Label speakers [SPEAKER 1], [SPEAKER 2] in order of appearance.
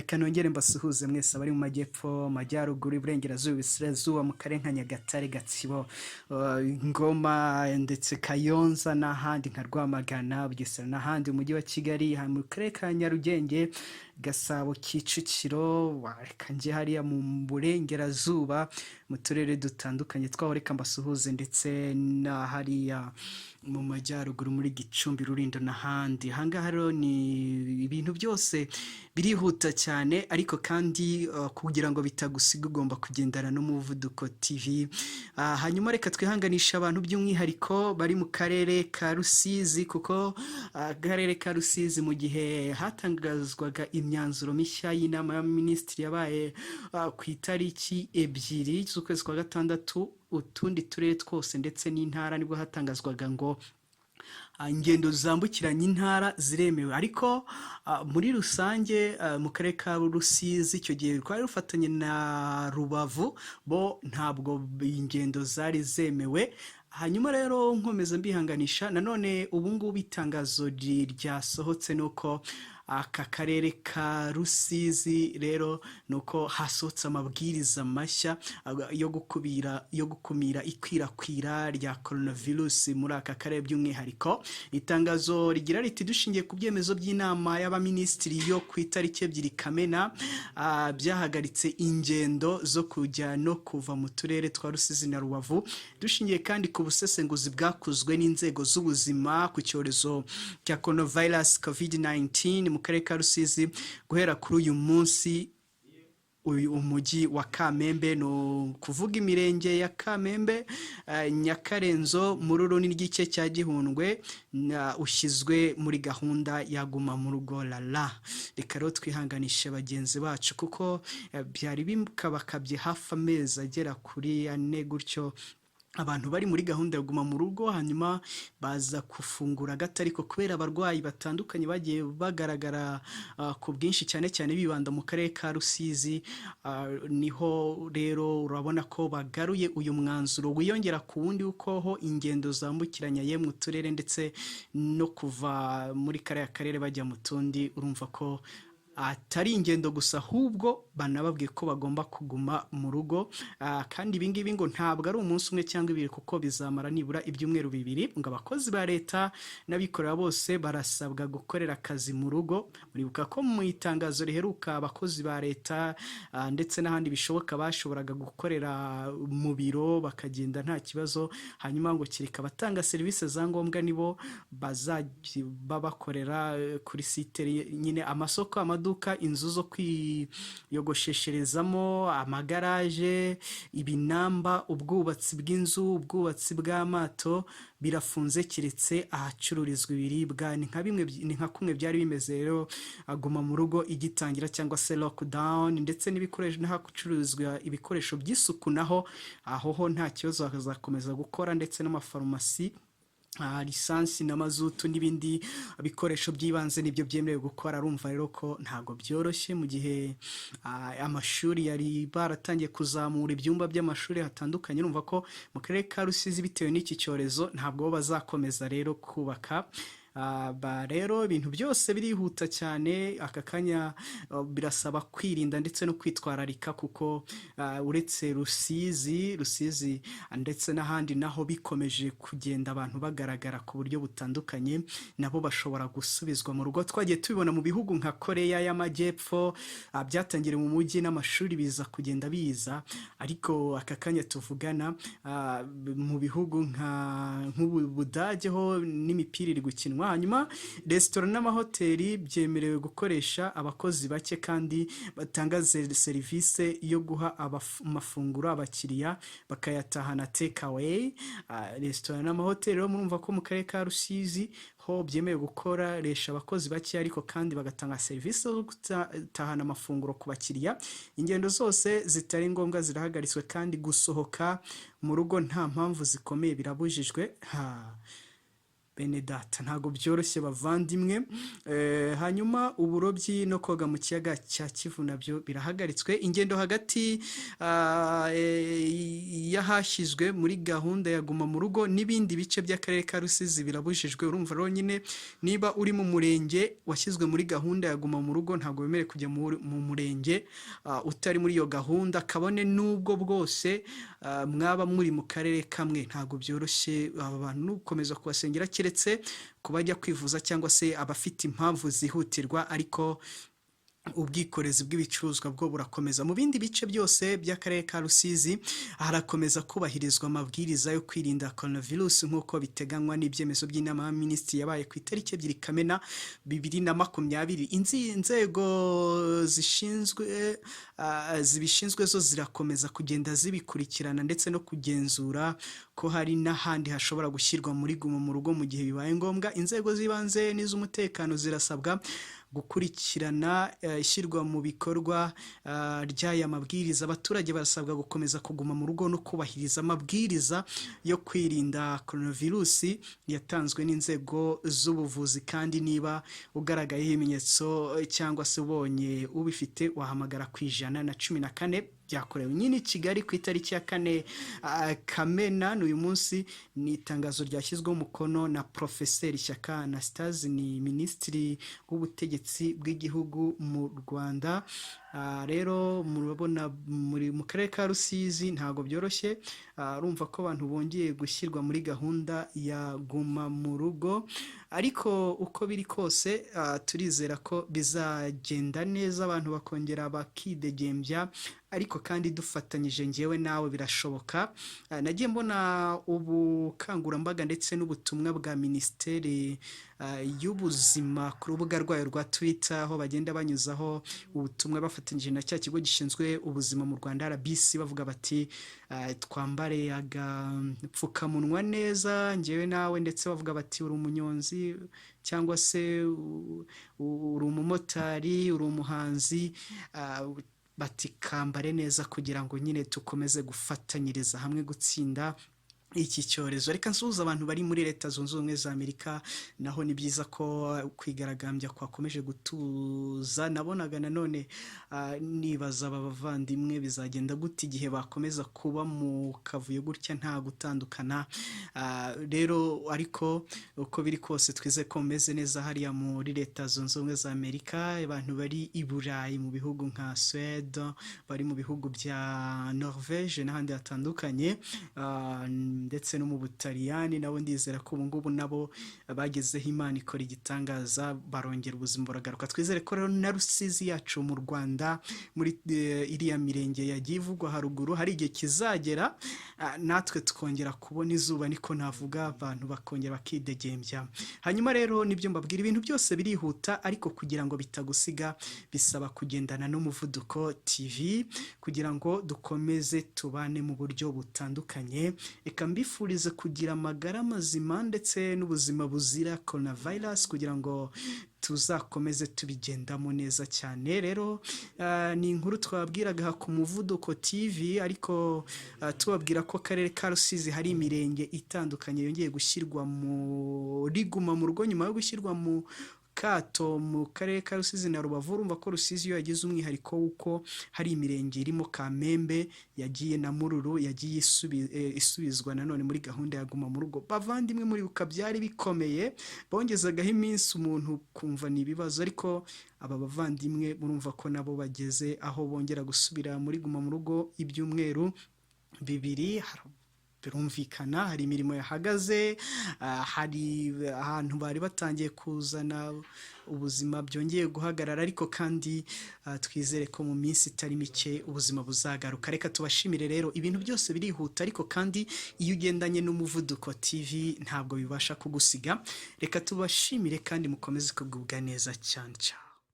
[SPEAKER 1] reka nongere mbasuhuze mwese abari mu majyepfo, majyaruguru, iburengerazuba, ibisirazuba, mu karere nka Nyagatare, Gatsibo, Ngoma ndetse Kayonza n'ahandi nka Rwamagana, Bugesera n'ahandi mu mujyi wa Kigali, mu karere ka Nyarugenge, Gasabo, Kicukiro, reka njye hariya mu burengerazuba mu turere dutandukanye twaho, reka mbasuhuze ndetse na hariya mu majyaruguru muri Gicumbi, Rulindo n'ahandi. Ahangaha rero ni ibintu byose birihuta cyane, ariko kandi kugira ngo bitagusiga ugomba kugendana n'umuvuduko TV. Hanyuma reka twihanganisha abantu by'umwihariko bari mu karere ka Rusizi, kuko akarere ka Rusizi mu gihe hatangazwaga imyanzuro mishya y'inama y'abaminisitiri yabaye ku itariki 2 z'ukwezi kwa gatandatu, utundi turere twose ndetse n'intara nibwo hatangazwaga ngo ingendo zambukiranya intara ziremewe. Ariko muri rusange mu karere ka Rusizi icyo gihe twari rufatanye na Rubavu, bo ntabwo ingendo zari zemewe. Hanyuma rero nkomeza mbihanganisha, nanone ubu ngubu itangazo ryasohotse nuko aka karere ka Rusizi rero nuko hasohotse amabwiriza mashya yo gukumira ikwirakwira rya coronavirus muri aka karere by'umwihariko. Itangazo rigira riti dushingiye ku byemezo by'inama y'abaminisitiri yo ku itariki 2 Kamena, byahagaritse ingendo zo kujya no kuva mu turere twa Rusizi na Rubavu, dushingiye kandi ku busesenguzi bwakozwe n'inzego z'ubuzima ku cyorezo cya coronavirus COVID-19 mu karere ka Rusizi. Guhera kuri uyu munsi umujyi wa Kamembe, no kuvuga imirenge ya Kamembe, Nyakarenzo, Mururu n'igice cya Gihundwe, ushyizwe muri gahunda ya GUMA MU RUGO. Reka rero twihanganishe bagenzi bacu, kuko byari bikabakabye hafi amezi agera kuri 4 gutyo abantu bari muri gahunda yo GUMA MU RUGO, hanyuma baza kufungura gato, ariko kubera abarwayi batandukanye bagiye bagaragara ku bwinshi, cyane cyane bibanda mu karere ka Rusizi, niho rero urabona ko bagaruye uyu mwanzuro wiyongera ku wundi uko ho ingendo zambukiranya mu turere ndetse no kuva muri kariya karere bajya mu tundi. Urumva ko atari ingendo gusa, ahubwo banababwiye ko bagomba kuguma mu rugo. Kandi ibi ngibi ngo ntabwo ari umunsi umwe cyangwa 2, kuko bizamara nibura ibyumweru 2. Ngo abakozi ba leta n'abikorera bose barasabwa gukorera akazi mu rugo. Muribuka ko mu itangazo riheruka abakozi ba leta ndetse n'ahandi bishoboka bashoboraga gukorera mu biro bakagenda nta kibazo, hanyuma ngo kireka batanga serivisi za ngombwa nibo bazajya bakorera kuri site nyine, amasoko, amaduka, inzu zo kwiyogoshesherezamo, amagaraje, ibinamba, ubwubatsi bw'inzu, ubwubatsi bw'amato birafunze keretse ahacururizwa ibiribwa. Ni nka kumwe byari bimeze rero GUMA MU RUGO igitangira, cyangwa se lockdown, ndetse n'ibikoresho n'ahacururizwa ibikoresho by'isuku naho aho nta kibazo bazakomeza gukora, ndetse n'amafarumasi, lisansi n'amazutu n'ibindi bikoresho by'ibanze nibyo byemerewe gukora. Arumva rero ko ntago byoroshye mu gihe amashuri yari baratangiye kuzamura ibyumba by'amashuri hatandukanye. Urumva ko mu karere ka Rusizi bitewe n'iki cyorezo ntabwo bazakomeza rero kubaka. Rero ibintu byose birihuta cyane aka kanya, birasaba kwirinda ndetse no kwitwararika, kuko uretse Rusizi ndetse n'ahandi naho bikomeje kugenda abantu bagaragara ku buryo butandukanye, nabo bashobora gusubizwa mu rugo. Twagiye tubibona mu bihugu nka Korea y'Amajyepfo, byatangiriye mu mujyi n'amashuri biza kugenda biza, ariko aka kanya tuvugana mu bihugu nk'Ubudage ho n'imipira iri gukinwa. Hanyuma resitora n'amahoteli byemerewe gukoresha abakozi bake kandi batanga serivisi yo guha amafunguro abakiriya bakayatahana take away. Resitora n'amahoteli rero murumva ko mu karere ka Rusizi ho byemewe gukoresha abakozi bake, ariko kandi bagatanga serivisi zo gutahana amafunguro ku bakiriya. Ingendo zose zitari ngombwa zirahagaritswe, kandi gusohoka mu rugo nta mpamvu zikomeye birabujijwe. bene data ntabwo byoroshye bavandimwe. Hanyuma uburobyi no koga mu kiyaga cya Kivu nabyo birahagaritswe. Ingendo hagati y'ahashyizwe muri gahunda ya guma mu rugo n'ibindi bice by'akarere ka Rusizi birabujijwe. Urumva rero nyine niba uri mu murenge washyizwe muri gahunda ya guma mu rugo ntabwo wemerewe kujya mu murenge utari muri iyo gahunda, kabone n'ubwo bwose mwaba muri mu karere kamwe. Ntabwo byoroshye aba bantu n'ukomeza kubasengera keretse kubajya kwivuza cyangwa se abafite impamvu zihutirwa, ariko ubwikorezi bw'ibicuruzwa bwo burakomeza. Mu bindi bice byose by'akarere ka Rusizi harakomeza kubahirizwa amabwiriza yo kwirinda coronavirus nk'uko biteganywa n'ibyemezo by'inama y'abaminisitiri yabaye ku itariki 2 Kamena 2020. Inzego zibishinzwe zo zirakomeza kugenda zibikurikirana ndetse no kugenzura ko hari n'ahandi hashobora gushyirwa muri guma mu rugo mu gihe bibaye ngombwa. Inzego z'ibanze n'iz'umutekano zirasabwa gukurikirana ishyirwa mu bikorwa ry'aya mabwiriza. Abaturage barasabwa gukomeza kuguma mu rugo no kubahiriza amabwiriza yo kwirinda coronavirus yatanzwe n'inzego z'ubuvuzi, kandi niba ugaragayeho ibimenyetso cyangwa se ubonye ubifite wahamagara ku 114 byakorewe nyine Kigali ku itariki ya 4 Kamena uyu munsi. Ni itangazo ryashyizweho umukono na Profeseri Shyaka Anastase, ni Minisitiri w'Ubutegetsi bw'Igihugu mu Rwanda. Rero murabona muri mu karere ka Rusizi ntago byoroshye. Urumva ko abantu bongeye gushyirwa muri gahunda ya guma mu rugo, ariko uko biri kose turizera ko bizagenda neza, abantu bakongera bakidegembya, ariko kandi dufatanyije ngewe nawe birashoboka. Nagiye mbona ubukangurambaga ndetse n'ubutumwa bwa Minisiteri y'Ubuzima ku rubuga rwayo rwa Twitter, aho bagenda banyuzaho ubutumwa bafatanyije na cya kigo gishinzwe ubuzima mu Rwanda RBC, bavuga bati twambare agapfukamunwa neza ngewe nawe, ndetse bavuga bati uri umunyonzi cyangwa se uri umumotari, uri umuhanzi, bati kambare neza kugira ngo nyine tukomeze gufatanyiriza hamwe gutsinda iki cyorezo. Reka nsuhuza abantu bari muri Leta Zunze Ubumwe za Amerika, naho ni byiza ko kwigaragambya kwakomeje gutuza. Nabonaga nanone nibaza aba bavandimwe bizagenda gute igihe bakomeza kuba mu kavuyo gutya nta gutandukana. Rero ariko uko biri kose twize ko meze neza hariya muri Leta Zunze Ubumwe za Amerika. Abantu bari i Burayi mu bihugu nka Sweden, bari mu bihugu bya Norvège n'ahandi hatandukanye, ndetse no mu Butaliyani, nabo ndizera ko ubu ngubu nabo bagezeho Imana ikora igitangaza, barongera ubuzima buragaruka. Twizere ko rero na Rusizi yacu mu Rwanda muri iriya mirenge yagiye ivugwa haruguru hari igihe kizagera natwe tukongera kubona izuba, niko navuga, abantu bakongera bakidegembya. Hanyuma rero nibyo mbabwira, ibintu byose birihuta, ariko kugira ngo bitagusiga bisaba kugendana n'umuvuduko TV kugira ngo dukomeze tubane mu buryo butandukanye. Reka mbifurize kugira amagara mazima ndetse n'ubuzima buzira coronavirus kugira ngo tuzakomeze tubigendamo neza cyane. Rero ni inkuru twabwiraga ku muvuduko TV, ariko tubabwira ko akarere ka Rusizi hari imirenge itandukanye yongeye gushyirwa muri guma mu rugo nyuma yo gushyirwa mu kato mu karere ka Rusizi na Rubavu. Urumva ko Rusizi yo yagize umwihariko w'uko hari imirenge irimo Kamembe yagiye na Mururu yagiye isubizwa nanone muri gahunda ya guma mu rugo. Bavandimwe muri byari bikomeye, bongezagaho iminsi umuntu kumva ni ibibazo, ariko aba bavandimwe murumva ko nabo bageze aho bongera gusubira muri guma mu rugo ibyumweru 2. Birumvikana hari imirimo yahagaze, hari ahantu bari batangiye kuzana ubuzima byongeye guhagarara, ariko kandi twizere ko mu minsi itari mike ubuzima buzagaruka. Reka tubashimire rero, ibintu byose birihuta, ariko kandi iyo ugendanye n'umuvuduko TV ntabwo bibasha kugusiga. Reka tubashimire kandi mukomeze kugubwa neza cyane cyane.